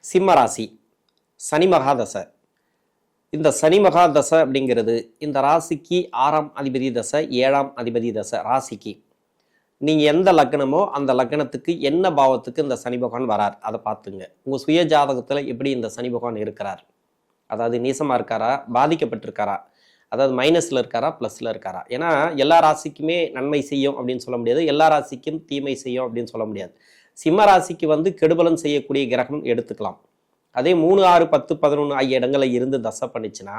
சிம்ம ராசி சனி மகாதசை. இந்த சனி மகாதசை அப்படிங்கிறது இந்த ராசிக்கு 6ஆம் அதிபதி தசை, 7ஆம் அதிபதி தசை. ராசிக்கு நீங்கள் எந்த லக்னமோ அந்த லக்னத்துக்கு என்ன பாவத்துக்கு இந்த சனி பகவான் வரார் அதை பார்த்துங்க. உங்கள் சுய ஜாதகத்தில் எப்படி இந்த சனி பகவான் இருக்கிறார், அதாவது நீசமாக இருக்காரா, பாதிக்கப்பட்டிருக்காரா, அதாவது மைனஸில் இருக்காரா, ப்ளஸில் இருக்காரா. ஏன்னா எல்லா ராசிக்குமே நன்மை செய்யும் அப்படின்னு சொல்ல முடியாது, எல்லா ராசிக்கும் தீமை செய்யும் அப்படின்னு சொல்ல முடியாது. சிம்ம ராசிக்கு கெடுபலன் செய்யக்கூடிய கிரகம் எடுத்துக்கலாம். அதே 3, 6, 10, 11 ஆகிய இடங்களில் இருந்து தசை பண்ணிச்சுன்னா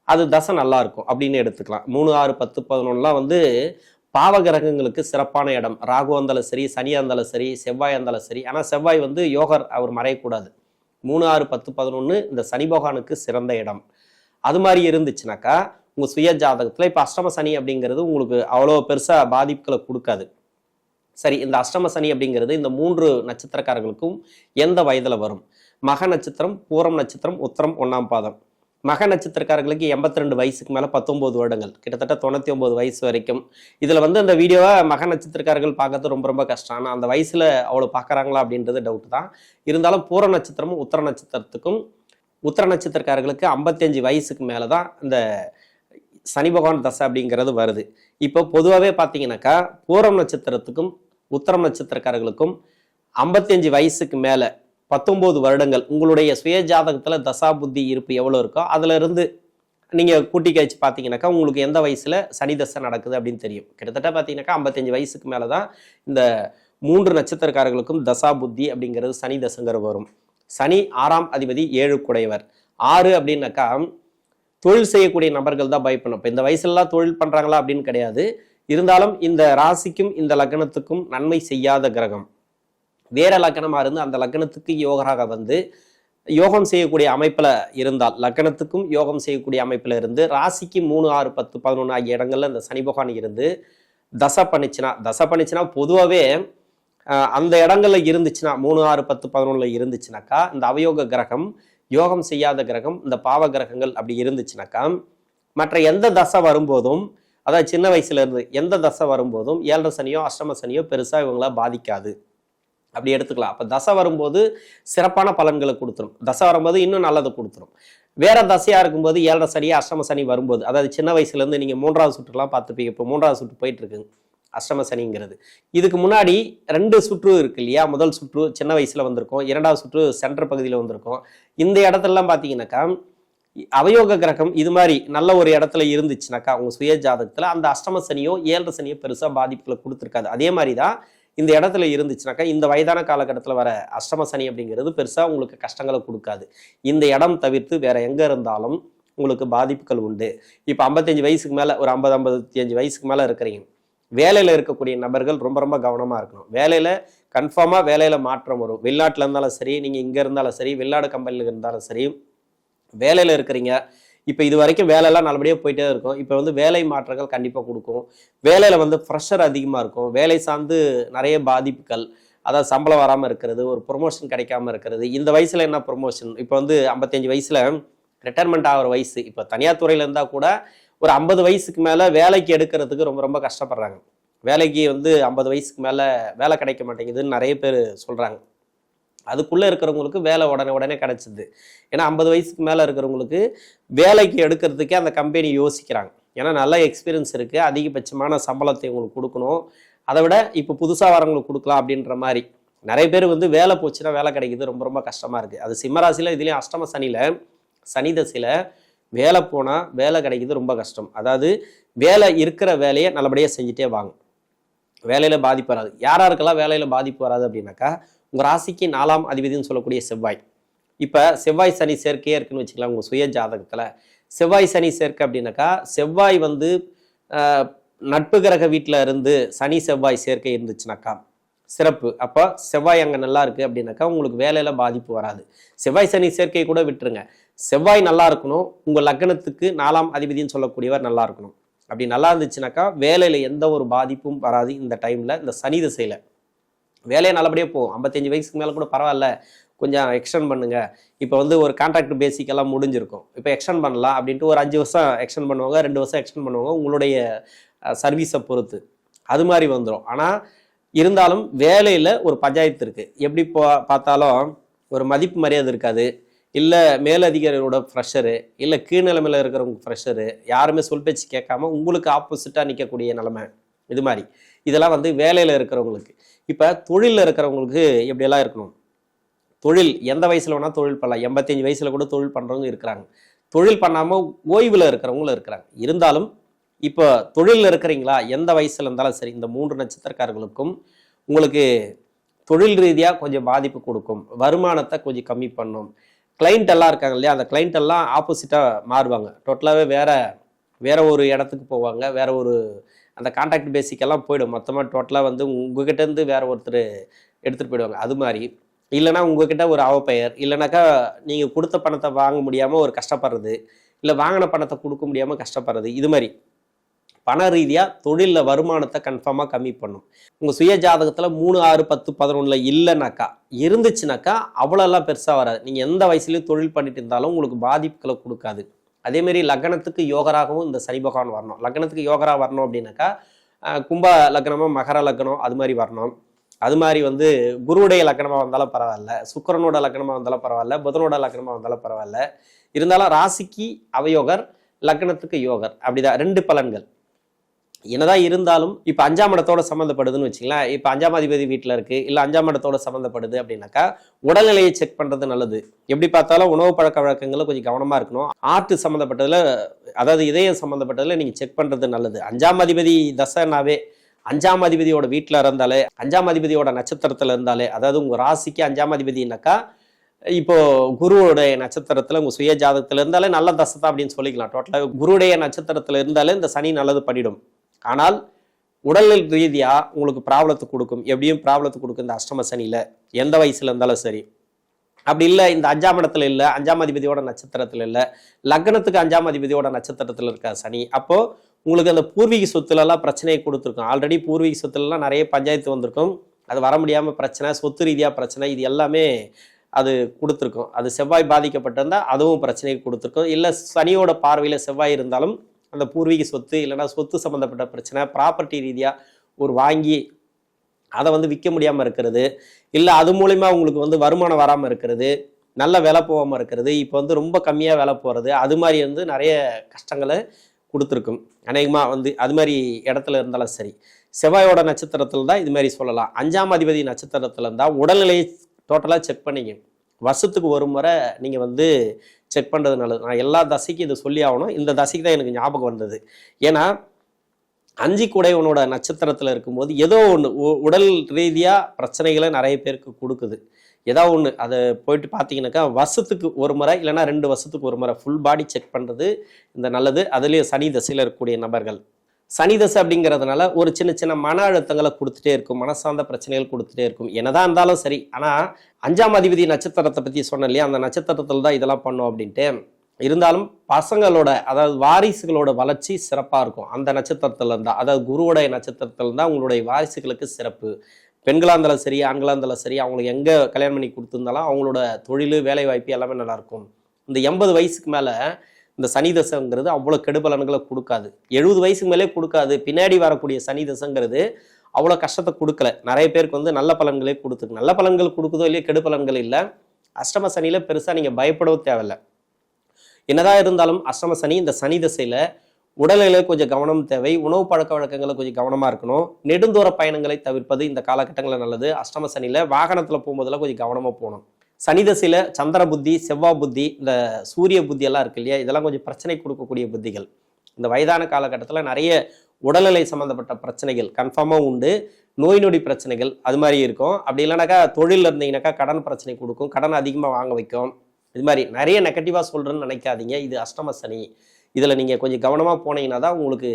அது தசை நல்லா இருக்கும் அப்படின்னு எடுத்துக்கலாம். 3, 6, 10, 11லாம் பாவ கிரகங்களுக்கு சிறப்பான இடம். ராகு இருந்தாலும் சரி, சனியாக இருந்தாலும் சரி, செவ்வாய் இருந்தாலும் சரி. ஆனால் செவ்வாய் யோகர், அவர் மறையக்கூடாது. 3, 6, 10, 11 இந்த சனி பகவானுக்கு சிறந்த இடம். அது மாதிரி இருந்துச்சுனாக்கா உங்கள் சுய ஜாதகத்தில் இப்போ அஷ்டம சனி அப்படிங்கிறது உங்களுக்கு அவ்வளோ பெருசாக பாதிப்புகளை கொடுக்காது. சரி, இந்த அஷ்டம சனி அப்படிங்கிறது இந்த 3 நட்சத்திரக்காரர்களுக்கும் எந்த வயதில் வரும்? மக நட்சத்திரம், பூரம் நட்சத்திரம், உத்திரம் 1ஆம் பாதம். மக நட்சத்திரக்காரர்களுக்கு 82 வயசுக்கு மேலே 19 வருடங்கள், கிட்டத்தட்ட 99 வயசு வரைக்கும். இதில் அந்த வீடியோவை மக நட்சத்திரக்காரர்கள் பார்க்கறது ரொம்ப ரொம்ப கஷ்டம். ஆனால் அந்த வயசில் அவ்வளோ பார்க்குறாங்களா அப்படின்றது டவுட் தான். இருந்தாலும் பூர நட்சத்திரமும் உத்திர நட்சத்திரத்துக்கும், உத்திர நட்சத்திரக்காரர்களுக்கு 55 வயசுக்கு மேலே தான் இந்த சனி பகவான் தசை அப்படிங்கிறது வருது. இப்போ பொதுவாகவே பார்த்தீங்கன்னாக்கா பூரம் நட்சத்திரத்துக்கும் உத்திரம் நட்சத்திரக்காரர்களுக்கும் 55 வயசுக்கு மேலே 19 வருடங்கள் உங்களுடைய சுய ஜாதகத்தில் தசா புத்தி இருப்பு எவ்வளோ இருக்கோ அதில் இருந்து நீங்கள் கூட்டி கழிச்சு பார்த்தீங்கன்னாக்கா உங்களுக்கு எந்த வயசில் சனி தசை நடக்குது அப்படின்னு தெரியும். கிட்டத்தட்ட பார்த்தீங்கன்னாக்கா 55 வயசுக்கு மேலே தான் இந்த 3 நட்சத்திரக்காரர்களுக்கும் தசா புத்தி அப்படிங்கிறது சனி தசைங்கிறது வரும். சனி 6ஆம் அதிபதி 7 குடையவர். 6 அப்படின்னாக்கா தொழில் செய்யக்கூடிய நபர்கள் தான் பயப்படணும். இப்போ இந்த வயசுலலாம் தொழில் பண்ணுறாங்களா அப்படின்னு கிடையாது. இருந்தாலும் இந்த ராசிக்கும் இந்த லக்னத்துக்கும் நன்மை செய்யாத கிரகம். வேற லக்னமாக இருந்து அந்த லக்னத்துக்கு யோகராக யோகம் செய்யக்கூடிய அமைப்பில் இருந்தால், லக்னத்துக்கும் யோகம் செய்யக்கூடிய அமைப்பில் இருந்து ராசிக்கு 3, 6, 10, 11 ஆகிய இடங்கள்ல இந்த சனி பகவான் இருந்து தசை பண்ணிச்சுன்னா பொதுவாகவே அந்த இடங்கள்ல இருந்துச்சுன்னா 3, 6, 10, 11 இருந்துச்சுனாக்கா இந்த அவயோக கிரகம், யோகம் செய்யாத கிரகம், இந்த பாவ கிரகங்கள் அப்படி இருந்துச்சுனாக்கா மற்ற எந்த தசை வரும்போதும், அதாவது சின்ன வயசுல இருந்து எந்த தசை வரும்போதும் 7 சனியோ அஷ்டம சனியோ பெருசாக இவங்கள பாதிக்காது அப்படி எடுத்துக்கலாம். அப்போ தசை வரும்போது சிறப்பான பலன்களை கொடுத்துரும், தசை வரும்போது இன்னும் நல்லதை கொடுத்துரும். வேற தசையாக இருக்கும்போது 7 சனியோ அஷ்டம சனி வரும்போது, அதாவது சின்ன வயசுலேருந்து நீங்கள் 3ஆவது சுற்றுலாம் பார்த்துப்பீங்க. இப்போ 3ஆவது சுற்று போயிட்டு இருக்குங்க அஷ்டம சனிங்கிறது. இதுக்கு முன்னாடி 2 சுற்று இருக்கு இல்லையா? முதல் சுற்று சின்ன வயசுல வந்திருக்கும், 2வது சுற்று சென்டர் பகுதியில் வந்திருக்கும். இந்த இடத்துலலாம் பார்த்தீங்கன்னாக்கா அவயோக கிரகம் இது மாதிரி நல்ல ஒரு இடத்துல இருந்துச்சுனாக்கா உங்க சுய ஜாதகத்துல அந்த அஷ்டம சனியோ 7 சனியோ பெருசா பாதிப்புகளை கொடுத்துருக்காது. அதே மாதிரி தான் இந்த இடத்துல இருந்துச்சுனாக்கா இந்த வயதான காலகட்டத்தில் வர அஷ்டம சனி அப்படிங்கிறது பெருசா உங்களுக்கு கஷ்டங்களை கொடுக்காது. இந்த இடம் தவிர்த்து வேற எங்க இருந்தாலும் உங்களுக்கு பாதிப்புகள் உண்டு. இப்போ 55 வயசுக்கு மேல ஒரு 50, 55 வயசுக்கு மேல இருக்கிறீங்க, வேலையில் இருக்கக்கூடிய நபர்கள் ரொம்ப ரொம்ப கவனமாக இருக்கணும். வேலையில் கன்ஃபார்மாக வேலையில் மாற்றம் வரும். வெளிநாட்டில் இருந்தாலும் சரி, நீங்கள் இங்கே இருந்தாலும் சரி, வெளிநாடு கம்பெனியில் இருந்தாலும் சரி, வேலையில் இருக்கிறீங்க. இப்போ இது வரைக்கும் வேலையெல்லாம் நல்லபடியாக போயிட்டே இருக்கும். இப்போ வேலை மாற்றங்கள் கண்டிப்பாக கொடுக்கும். வேலையில் ப்ரெஷர் அதிகமாக இருக்கும். வேலை சார்ந்து நிறைய பாதிப்புகள், அதாவது சம்பளம் வராமல் இருக்கிறது, ஒரு ப்ரொமோஷன் கிடைக்காம இருக்கிறது. இந்த வயசில் என்ன ப்ரொமோஷன்? இப்போ 55 வயசில் ரிட்டையர்மெண்ட் ஆகிற வயசு. இப்போ தனியார் துறையில் இருந்தால் கூட ஒரு 50 வயசுக்கு மேலே வேலைக்கு எடுக்கிறதுக்கு ரொம்ப ரொம்ப கஷ்டப்படுறாங்க. வேலைக்கு 50 வயசுக்கு மேலே வேலை கிடைக்க மாட்டேங்குதுன்னு நிறைய பேர் சொல்கிறாங்க. அதுக்குள்ளே இருக்கிறவங்களுக்கு வேலை உடனே கிடைச்சிது. ஏன்னா 50 வயசுக்கு மேலே இருக்கிறவங்களுக்கு வேலைக்கு எடுக்கிறதுக்கே அந்த கம்பெனி யோசிக்கிறாங்க. ஏன்னா நல்ல எக்ஸ்பீரியன்ஸ் இருக்குது, அதிகபட்சமான சம்பளத்தை உங்களுக்கு கொடுக்கணும், அதை விட இப்போ புதுசாக வரவங்களுக்கு கொடுக்கலாம் அப்படின்ற மாதிரி நிறைய பேர் வேலை போச்சுன்னா வேலை கிடைக்கிது ரொம்ப ரொம்ப கஷ்டமாக இருக்குது. அது சிம்மராசியில் இதுலேயும் அஷ்டம சனியில் சனி தசையில் வேலை போனால் வேலை கிடைக்கிது ரொம்ப கஷ்டம். அதாவது வேலை இருக்கிற வேலையை நல்லபடியாக செஞ்சுட்டே வாங்க, வேலையில் பாதிப்பு வராது. யாராருக்கெல்லாம் வேலையில் பாதிப்பு வராது அப்படின்னாக்கா உங்கள் ராசிக்கு 4ஆம் அதிபதினு சொல்லக்கூடிய செவ்வாய். இப்போ செவ்வாய் சனி சேர்க்கையே இருக்குன்னு வச்சுக்கலாம். உங்கள் சுய ஜாதகத்தில் செவ்வாய் சனி சேர்க்கை அப்படின்னாக்கா செவ்வாய் நட்பு கிரக வீட்டில் இருந்து சனி செவ்வாய் சேர்க்கை இருந்துச்சுனாக்கா சிறப்பு. அப்போ செவ்வாய் அங்கே நல்லா இருக்குது அப்படின்னாக்கா உங்களுக்கு வேலையில் பாதிப்பு வராது. செவ்வாய் சனி சேர்க்கையை கூட விட்டுருங்க, செவ்வாய் நல்லா இருக்கணும், உங்கள் லக்னத்துக்கு 4ஆம் அதிபதினு சொல்லக்கூடியவர் நல்லா இருக்கணும். அப்படி நல்லா இருந்துச்சுனாக்கா வேலையில் எந்த ஒரு பாதிப்பும் வராது. இந்த டைமில் இந்த சனி திசையில் வேலையை நல்லபடியாக போகும். 55 வயசுக்கு மேலே கூட பரவாயில்ல, கொஞ்சம் எக்ஸ்டெண்ட் பண்ணுங்கள். இப்போ ஒரு கான்ட்ராக்ட் பேசிக்கெல்லாம் முடிஞ்சிருக்கும், இப்போ எக்ஸ்டெண்ட் பண்ணலாம் அப்படின்ட்டு ஒரு 5 வருஷம் எக்ஸ்டெண்ட் பண்ணுவாங்க, 2 வருஷம் எக்ஸ்டெண்ட் பண்ணுவாங்க, உங்களுடைய சர்வீஸை பொறுத்து அது மாதிரி வந்துடும். ஆனால் இருந்தாலும் வேலையில் ஒரு பஞ்சாயத்து இருக்குது. எப்படி பார்த்தாலும் ஒரு மதிப்பு மரியாதை இருக்காது. இல்லை மேலதிகாரியோட ப்ரெஷரு, இல்லை கீழ்நிலைமையில் இருக்கிறவங்க ப்ரெஷரு, யாருமே சொல் பேச்சு கேட்காம உங்களுக்கு ஆப்போசிட்டாக நிற்கக்கூடிய நிலைமை, இது மாதிரி இதெல்லாம் வந்து வேலையில் இருக்கிறவங்களுக்கு. இப்போ தொழிலில் இருக்கிறவங்களுக்கு எப்படியெல்லாம் இருக்கணும்? தொழில் எந்த வயசில் வேணால் தொழில் பண்ணலாம். 85 வயசில் கூட தொழில் பண்ணுறவங்க இருக்கிறாங்க. தொழில் பண்ணாமல் ஓய்வில் இருக்கிறவங்களும் இருக்கிறாங்க. இருந்தாலும் இப்போ தொழிலில் இருக்கிறீங்களா, எந்த வயசில் இருந்தாலும் சரி, இந்த 3 நட்சத்திரக்காரர்களுக்கும் உங்களுக்கு தொழில் ரீதியாக கொஞ்சம் பாதிப்பு கொடுக்கும். வருமானத்தை கொஞ்சம் கம்மி பண்ணும். கிளைண்ட் எல்லாம் இருக்காங்க இல்லையா, அந்த கிளைண்ட் எல்லாம் ஆப்போசிட்டாக மாறுவாங்க. டோட்டலாகவே வேற ஒரு இடத்துக்கு போவாங்க. வேற ஒரு அந்த கான்டாக்ட் பேசிக்கெல்லாம் போயிடும். மொத்தமாக டோட்டலாக வந்து உங்ககிட்டேருந்து வேற ஒருத்தர் எடுத்துகிட்டு போயிடுவாங்க. அது மாதிரி இல்லைனா உங்ககிட்ட ஒரு அவப்பெயர், இல்லைனாக்கா நீங்கள் கொடுத்த பணத்தை வாங்க முடியாமல் ஒரு கஷ்டப்படுறது, இல்லை வாங்கின பணத்தை கொடுக்க முடியாமல் கஷ்டப்படுறது, இது மாதிரி பண ரீதியாக தொழிலில் வருமானத்தை கன்ஃபார்மாக கம்மி பண்ணும். உங்கள் சுய ஜாதகத்தில் 3, 6, 10, 11 இல்லைனாக்கா, இருந்துச்சுனாக்கா அவ்வளோலாம் பெருசாக வராது. நீங்கள் எந்த வயசுலேயும் தொழில் பண்ணிட்டு இருந்தாலும் உங்களுக்கு பாதிப்புகளை கொடுக்காது. அதேமாரி லக்னத்துக்கு யோகராகவும் இந்த சனி பகவான் வரணும். லக்னத்துக்கு யோகரா வரணும் அப்படின்னாக்கா கும்ப லக்னமாக மகர லக்னம் அது மாதிரி வரணும். அது மாதிரி வந்து குருவுடைய லக்னமாக வந்தாலும் பரவாயில்ல, சுக்கிரனோட லக்னமாக வந்தாலும் பரவாயில்ல, புதனோட லக்னமாக வந்தாலும் பரவாயில்ல. இருந்தாலும் ராசிக்கு அவயோகர், லக்னத்துக்கு யோகர், அப்படிதான் 2 பலன்கள். என்னதான் இருந்தாலும் இப்போ 5ஆம் இடத்தோட சம்மந்தப்படுதுன்னு வச்சுங்களேன். இப்போ 5ஆம் அதிபதி வீட்டில் இருக்கு, இல்லை 5ஆம் இடத்தோட சம்மந்தப்படுது அப்படின்னாக்கா உடல்நிலையை செக் பண்ணுறது நல்லது. எப்படி பார்த்தாலும் உணவு பழக்க வழக்கங்களை கொஞ்சம் கவனமாக இருக்கணும். ஆர்ட் சம்மந்தப்பட்டதில், அதாவது இதயம் சம்மந்தப்பட்டதில் நீங்கள் செக் பண்ணுறது நல்லது. 5ஆம் அதிபதி தசைனாவே 5ஆம் அதிபதியோட வீட்டில் இருந்தாலே, 5ஆம் அதிபதியோட நட்சத்திரத்தில் இருந்தாலே, அதாவது உங்கள் ராசிக்கு 5ஆம் அதிபதினாக்கா இப்போ குருவுடைய நட்சத்திரத்தில் உங்கள் சுய ஜாதகத்தில் இருந்தாலே நல்ல தசை தான் அப்படின்னு சொல்லிக்கலாம். டோட்டலாக குருவுடைய நட்சத்திரத்தில் இருந்தாலே இந்த சனி நல்லது பண்ணிடும். ஆனால் உடல் ரீதியாக உங்களுக்கு ப்ராப்ளத்தை கொடுக்கும். எப்படியும் ப்ராப்ளத்தை கொடுக்கும் இந்த அஷ்டம சனியில், எந்த வயசில் இருந்தாலும் சரி. அப்படி இல்லை இந்த 5ஆம் இடத்துல இல்லை, 5ஆம் அதிபதியோட நட்சத்திரத்தில் இல்லை, லக்னத்துக்கு 5ஆம் அதிபதியோட நட்சத்திரத்தில் இருக்க சனி, அப்போது உங்களுக்கு அந்த பூர்வீக சொத்துலலாம் பிரச்சனையை கொடுத்துருக்கும். ஆல்ரெடி பூர்வீக சொத்துலலாம் நிறைய பஞ்சாயத்து வந்திருக்கும். அது வர முடியாமல் பிரச்சனை, சொத்து ரீதியாக பிரச்சனை, இது எல்லாமே அது கொடுத்துருக்கும். அது செவ்வாய் பாதிக்கப்பட்டிருந்தால் அதுவும் பிரச்சனையை கொடுத்துருக்கும். இல்லை சனியோட பார்வையில் செவ்வாய் இருந்தாலும் அந்த பூர்வீக சொத்து, இல்லைனா சொத்து சம்மந்தப்பட்ட பிரச்சனை, ப்ராப்பர்ட்டி ரீதியாக ஒரு வாங்கி அதை வந்து விற்க முடியாமல் இருக்கிறது, இல்லை அது மூலிமா உங்களுக்கு வந்து வருமானம் வராமல் இருக்கிறது, நல்ல விலை போகாமல் இருக்கிறது, இப்போ வந்து ரொம்ப கம்மியாக விலை போகிறது, அது மாதிரி வந்து நிறைய கஷ்டங்களை கொடுத்துருக்கும். அநேகமாக வந்து அது மாதிரி இடத்துல இருந்தாலும் சரி. செவ்வாயோட நட்சத்திரத்தில் தான் இது மாதிரி சொல்லலாம். 5ஆம் அதிபதி நட்சத்திரத்தில் இருந்தால் உடல்நிலையை டோட்டலாக செக் பண்ணிங்க. வருஷத்துக்கு ஒரு முறை நீங்கள் வந்து செக் பண்ணுறது நல்லது. நான் எல்லா தசைக்கும் இதை சொல்லி ஆகணும். இந்த தசைக்கு தான் எனக்கு ஞாபகம் வந்தது. ஏன்னா 5 குடையவனோட நட்சத்திரத்தில் இருக்கும்போது ஏதோ ஒன்று உடல் ரீதியாக பிரச்சனைகளை நிறைய பேருக்கு கொடுக்குது. ஏதோ ஒன்று அதை போயிட்டு பார்த்தீங்கன்னாக்கா வருஷத்துக்கு ஒரு முறை, இல்லைனா 2 வருஷத்துக்கு ஒரு முறை ஃபுல் பாடி செக் பண்ணுறது இந்த நல்லது. அதுலேயும் சனி தசையில் இருக்கக்கூடிய நபர்கள், சனி தசை அப்படிங்கிறதுனால ஒரு சின்ன சின்ன மன அழுத்தங்களை கொடுத்துட்டே இருக்கும், மனசார்ந்த பிரச்சனைகள் கொடுத்துட்டே இருக்கும். என்னதான் இருந்தாலும் சரி. ஆனால் 5ஆம் அதிபதி நட்சத்திரத்தை பற்றி சொன்னேன் இல்லையா, அந்த நட்சத்திரத்தில் தான் இதெல்லாம் பண்ணும் அப்படின்ட்டு. இருந்தாலும் பசங்களோட, அதாவது வாரிசுகளோட வளர்ச்சி சிறப்பாக இருக்கும் அந்த நட்சத்திரத்தில் இருந்தால். அதாவது குருவுடைய நட்சத்திரத்தில் இருந்தால் உங்களுடைய வாரிசுகளுக்கு சிறப்பு. பெண்களாக இருந்தாலும் சரி, ஆண்களாக இருந்தாலும் சரி, அவங்களுக்கு எங்கே கல்யாணம் பண்ணி கொடுத்துருந்தாலும் அவங்களோட தொழில், வேலை வாய்ப்பு எல்லாமே நல்லாயிருக்கும். இந்த 80 வயசுக்கு மேலே இந்த சனி தசைங்கிறது அவ்வளோ கெடுபலன்களை கொடுக்காது. 70 வயசுக்கு மேலே கொடுக்காது. பின்னாடி வரக்கூடிய சனி தசைங்கிறது அவ்வளோ கஷ்டத்தை கொடுக்கல. நிறைய பேருக்கு வந்து நல்ல பலன்களே கொடுத்துருக்கு. நல்ல பலன்கள் கொடுக்குதோ இல்லையோ, கெடுபலன்கள் இல்லை. அஷ்டம சனியில் பெருசாக நீங்கள் பயப்படவும் தேவையில்லை. என்னதான் இருந்தாலும் அஷ்டம சனி, இந்த சனி தசையில் உடல்நிலை கொஞ்சம் கவனம் தேவை. உணவு பழக்க வழக்கங்களை கொஞ்சம் கவனமாக இருக்கணும். நெடுந்தூர பயணங்களை தவிர்ப்பது இந்த காலகட்டங்களில் நல்லது. அஷ்டம சனியில் வாகனத்தில் போகும்போதெல்லாம் கொஞ்சம் கவனமாக போகணும். சனி தசையில் சந்திர புத்தி, செவ்வாய் புத்தி, இந்த சூரிய புத்தி எல்லாம் இருக்கு இல்லையா, இதெல்லாம் கொஞ்சம் பிரச்சனை கொடுக்கக்கூடிய புத்திகள். இந்த வயதான காலகட்டத்தில் நிறைய உடல்நிலை சம்மந்தப்பட்ட பிரச்சனைகள் கன்ஃபார்மாக உண்டு. நோய் நொடி பிரச்சனைகள் அது மாதிரி இருக்கும். அப்படி இல்லைனாக்கா தொழிலில் இருந்தீங்கன்னாக்கா கடன் பிரச்சனை கொடுக்கும், கடன் அதிகமாக வாங்க வைக்கும். இது மாதிரி நிறைய நெகட்டிவாக சொல்கிறேன்னு நினைக்காதீங்க. இது அஷ்டம சனி. இதில் நீங்கள் கொஞ்சம் கவனமாக போனீங்கன்னா தான் உங்களுக்கு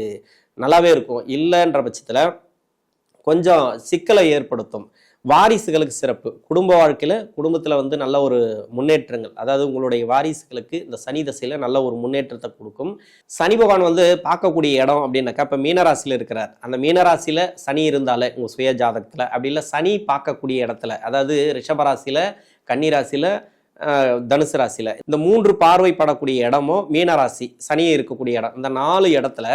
நல்லாவே இருக்கும். இல்லைன்ற பட்சத்தில் கொஞ்சம் சிக்கலை ஏற்படுத்தும். வாரிசுகளுக்கு சிறப்பு. குடும்ப வாழ்க்கையில், குடும்பத்தில் வந்து நல்ல ஒரு முன்னேற்றங்கள், அதாவது உங்களுடைய வாரிசுகளுக்கு இந்த சனி தசையில் நல்ல ஒரு முன்னேற்றத்தை கொடுக்கும். சனி பகவான் வந்து பார்க்கக்கூடிய இடம் அப்படின்னாக்கா, இப்போ மீனராசியில் இருக்கிறார். அந்த மீனராசியில் சனி இருந்தாலே உங்கள் சுய ஜாதகத்தில், அப்படி இல்லை சனி பார்க்கக்கூடிய இடத்துல, அதாவது ரிஷபராசியில், கன்னிராசியில், தனுசு ராசியில், இந்த 3 பார்வைப்படக்கூடிய இடமும் மீனராசி சனி இருக்கக்கூடிய இடம், இந்த 4 இடத்துல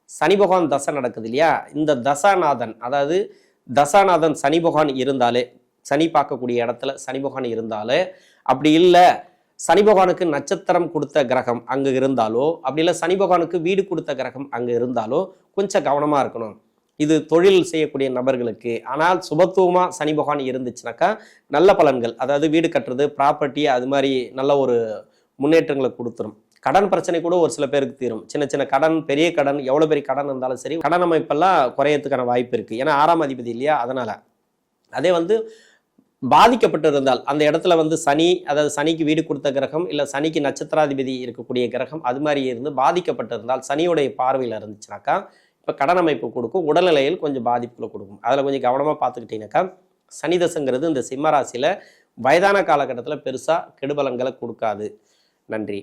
சனி பகவான் தசை நடக்குது இல்லையா, இந்த தசாநாதன், அதாவது தசாநாதன் சனி பகவான் இருந்தாலே சனி பார்க்கக்கூடிய இடத்துல சனி பகவான் இருந்தாலே, அப்படி இல்லை சனி பகவானுக்கு நட்சத்திரம் கொடுத்த கிரகம் அங்கே இருந்தாலோ, அப்படி இல்லை சனி பகவானுக்கு வீடு கொடுத்த கிரகம் அங்கே இருந்தாலோ கொஞ்சம் கவனமாக இருக்கணும். இது தொழில் செய்யக்கூடிய நபர்களுக்கு. ஆனால் சுபத்துவமாக சனி பகவான் இருந்துச்சுனாக்கா நல்ல பலன்கள், அதாவது வீடு கட்டுறது, ப்ராப்பர்ட்டி, அது மாதிரி நல்ல ஒரு முன்னேற்றங்களை கொடுத்துரும். கடன் பிரச்சனை கூட ஒரு சில பேருக்கு தீரும். சின்ன சின்ன கடன், பெரிய கடன், எவ்வளோ பெரிய கடன் இருந்தாலும் சரி கடன் அமைப்பெல்லாம் குறையறதுக்கான வாய்ப்பு இருக்குது. ஏன்னா 6ஆம் அதிபதி இல்லையா, அதனால். அதே பாதிக்கப்பட்டு இருந்தால் அந்த இடத்துல சனி, அதாவது சனிக்கு வீடு கொடுத்த கிரகம் இல்லை சனிக்கு நட்சத்திராதிபதி இருக்கக்கூடிய கிரகம் அது மாதிரி இருந்து பாதிக்கப்பட்டிருந்தால், சனியுடைய பார்வையில் இருந்துச்சுனாக்கா இப்போ கடன் அமைப்பு கொடுக்கும், உடல்நிலையில் கொஞ்சம் பாதிப்புகளை கொடுக்கும். அதில் கொஞ்சம் கவனமாக பார்த்துக்கிட்டீங்கன்னாக்கா சனி தசைங்கிறது இந்த சிம்ம ராசியில் வயதான காலகட்டத்தில் பெருசாக கெடுபலங்களை கொடுக்காது. நன்றி.